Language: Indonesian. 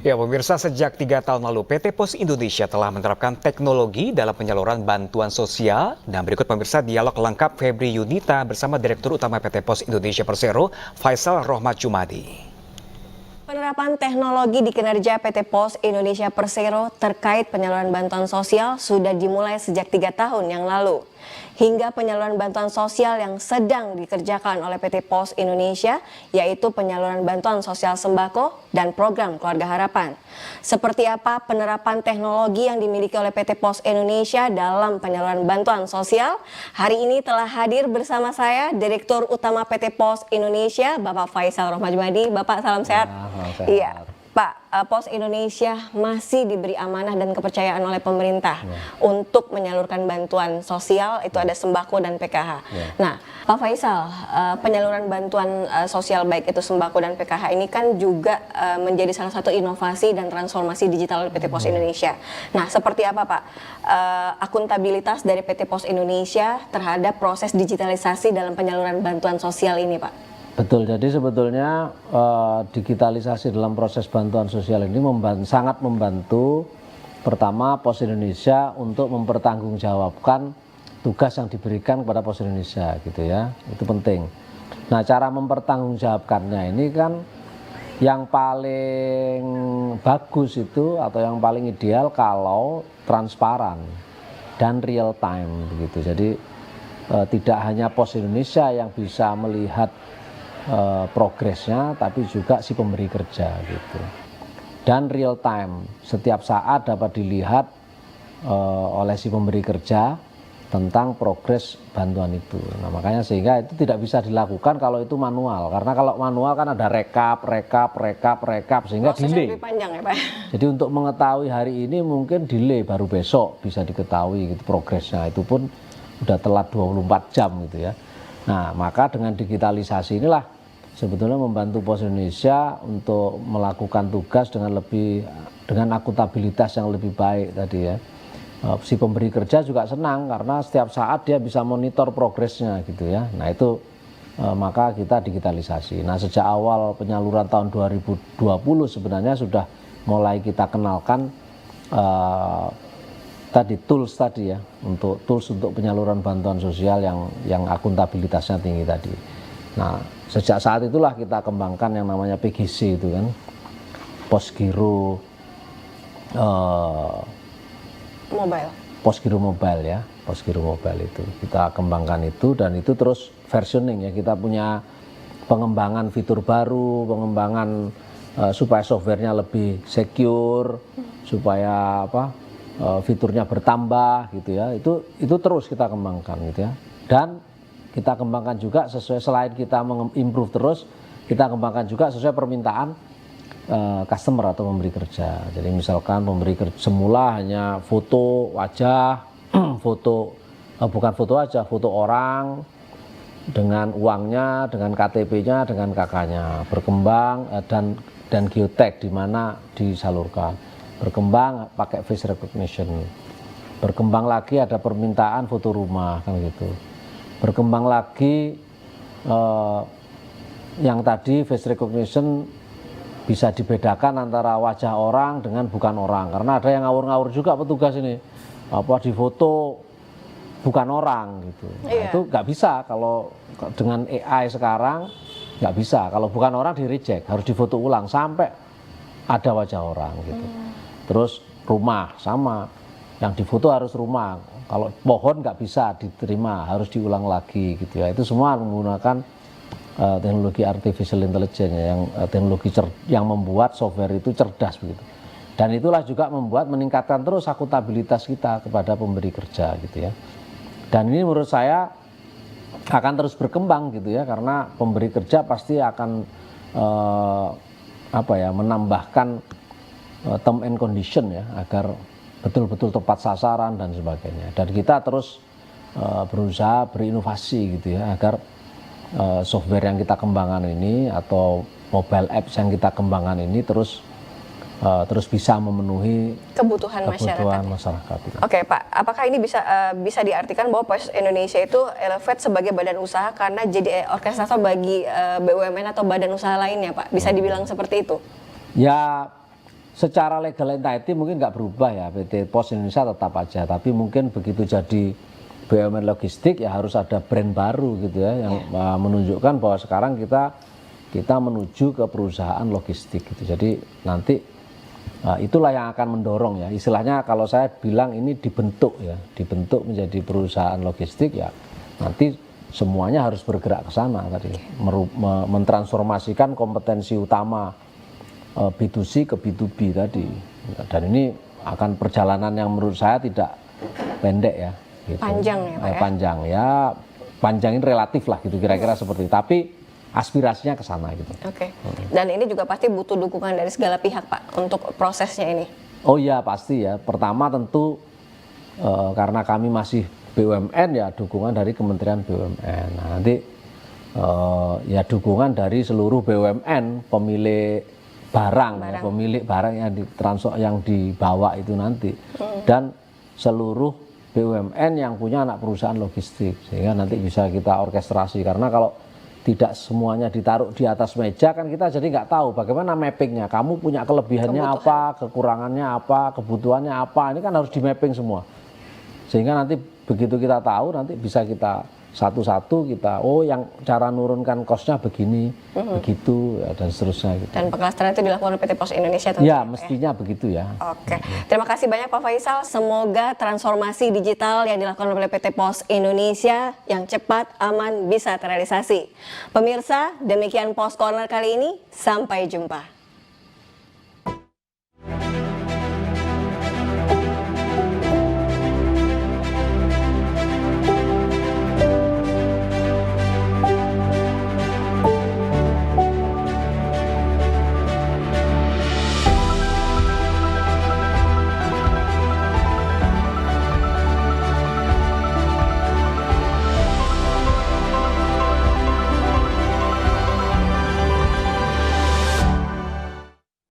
Ya, pemirsa, sejak 3 tahun lalu PT Pos Indonesia telah menerapkan teknologi dalam penyaluran bantuan sosial. Dan berikut pemirsa dialog lengkap Febri Yunita bersama Direktur Utama PT Pos Indonesia Persero, Faisal Rohmat Jumadi. Penerapan teknologi di kinerja PT Pos Indonesia Persero terkait penyaluran bantuan sosial sudah dimulai sejak 3 tahun yang lalu. Hingga penyaluran bantuan sosial yang sedang dikerjakan oleh PT Pos Indonesia, yaitu penyaluran bantuan sosial sembako dan program Keluarga Harapan. Seperti apa penerapan teknologi yang dimiliki oleh PT Pos Indonesia dalam penyaluran bantuan sosial? Hari ini telah hadir bersama saya Direktur Utama PT Pos Indonesia, Bapak Faisal Rohmat Jumadi. Bapak, salam sehat. Iya, Pak, Pos Indonesia masih diberi amanah dan kepercayaan oleh pemerintah untuk menyalurkan bantuan sosial, itu ada sembako dan PKH. Nah, Pak Faisal, penyaluran bantuan sosial baik itu sembako dan PKH ini kan juga menjadi salah satu inovasi dan transformasi digital oleh PT Pos Indonesia. Nah, seperti apa Pak akuntabilitas dari PT Pos Indonesia terhadap proses digitalisasi dalam penyaluran bantuan sosial ini, Pak? Betul, jadi sebetulnya digitalisasi dalam proses bantuan sosial ini sangat membantu pertama Pos Indonesia untuk mempertanggungjawabkan tugas yang diberikan kepada Pos Indonesia gitu ya, itu penting. Nah, cara mempertanggungjawabkannya ini kan yang paling bagus itu atau yang paling ideal kalau transparan dan real time begitu. Jadi tidak hanya Pos Indonesia yang bisa melihat progresnya, tapi juga si pemberi kerja gitu. Dan real time, setiap saat dapat dilihat oleh si pemberi kerja tentang progres bantuan itu. Nah, makanya sehingga itu tidak bisa dilakukan kalau itu manual, karena kalau manual kan ada rekap sehingga delay. Lebih panjang ya, Pak. Jadi untuk mengetahui hari ini mungkin delay, baru besok bisa diketahui gitu progresnya, itu pun udah telat 24 jam gitu ya. Nah, maka dengan digitalisasi inilah sebetulnya membantu Pos Indonesia untuk melakukan tugas dengan akuntabilitas yang lebih baik tadi ya. Si pemberi kerja juga senang karena setiap saat dia bisa monitor progresnya gitu ya. Nah, itu maka kita digitalisasi. Nah, sejak awal penyaluran tahun 2020 sebenarnya sudah mulai kita kenalkan tools tadi ya, tools untuk penyaluran bantuan sosial yang akuntabilitasnya tinggi tadi. Nah, sejak saat itulah kita kembangkan yang namanya PGC itu kan, Posgiro Mobile ya, Posgiro Mobile itu kita kembangkan itu, dan itu terus versioning ya, kita punya pengembangan fitur baru, pengembangan supaya softwarenya lebih secure, supaya fiturnya bertambah gitu ya, itu terus kita kembangkan gitu ya. Dan kita kembangkan juga sesuai, selain kita mengimprove terus, kita kembangkan juga sesuai permintaan customer atau pemberi kerja. Jadi misalkan pemberi kerja semula hanya foto wajah, bukan foto wajah, foto orang dengan uangnya, dengan KTP-nya, dengan KK-nya, berkembang dan geotag di mana disalurkan. Berkembang pakai face recognition. Berkembang lagi ada permintaan foto rumah kan gitu. Berkembang lagi yang tadi face recognition bisa dibedakan antara wajah orang dengan bukan orang, karena ada yang ngawur-ngawur juga petugas ini, di foto bukan orang gitu. Nah, itu nggak bisa kalau dengan AI sekarang, nggak bisa, kalau bukan orang di reject, harus difoto ulang sampai ada wajah orang gitu. Terus rumah sama, yang difoto harus rumah. Kalau pohon nggak bisa diterima, harus diulang lagi gitu ya. Itu semua menggunakan teknologi artificial intelligence ya, yang teknologi yang membuat software itu cerdas begitu. Dan itulah juga meningkatkan terus akuntabilitas kita kepada pemberi kerja gitu ya. Dan ini menurut saya akan terus berkembang gitu ya, karena pemberi kerja pasti akan menambahkan term and condition ya, agar betul-betul tepat sasaran dan sebagainya. Dan kita terus berusaha berinovasi gitu ya, agar software yang kita kembangkan ini atau mobile apps yang kita kembangkan ini terus bisa memenuhi kebutuhan masyarakat. Oke Pak, apakah ini bisa diartikan bahwa Pos Indonesia itu elevate sebagai badan usaha karena jadi orkestrator bagi BUMN atau badan usaha lainnya, Pak? Bisa dibilang seperti itu? Ya, secara legal entity mungkin nggak berubah ya, PT Pos Indonesia tetap aja, tapi mungkin begitu jadi BUMN logistik ya harus ada brand baru gitu ya, yang menunjukkan bahwa sekarang kita menuju ke perusahaan logistik gitu. Jadi nanti itulah yang akan mendorong ya, istilahnya kalau saya bilang ini dibentuk menjadi perusahaan logistik ya, nanti semuanya harus bergerak ke sana tadi, mentransformasikan kompetensi utama B2C ke B2B tadi, dan ini akan perjalanan yang menurut saya tidak pendek ya. Gitu. Panjang ya Pak ya? Panjang ya, panjangin relatif lah gitu kira-kira seperti itu. Tapi aspirasinya ke sana gitu. Oke. Dan ini juga pasti butuh dukungan dari segala pihak Pak untuk prosesnya ini. Oh iya pasti ya. Pertama tentu karena kami masih BUMN ya dukungan dari Kementerian BUMN. Nah, nanti ya dukungan dari seluruh BUMN pemilik barang. Ya, pemilik barang yang dibawa itu nanti dan seluruh BUMN yang punya anak perusahaan logistik, sehingga nanti bisa kita orkestrasi, karena kalau tidak semuanya ditaruh di atas meja kan kita jadi nggak tahu bagaimana mappingnya, kamu punya kelebihannya apa, kekurangannya apa, kebutuhannya apa, ini kan harus di mapping semua, sehingga nanti begitu kita tahu nanti bisa kita satu-satu kita, oh yang cara nurunkan kosnya begini, begitu ya, dan seterusnya gitu. Dan penklasteran itu dilakukan oleh PT Pos Indonesia tentunya. Ya mestinya begitu ya. Oke, terima kasih banyak Pak Faisal. Semoga transformasi digital yang dilakukan oleh PT Pos Indonesia yang cepat, aman, bisa terrealisasi. Pemirsa, demikian Pos Corner kali ini. Sampai jumpa.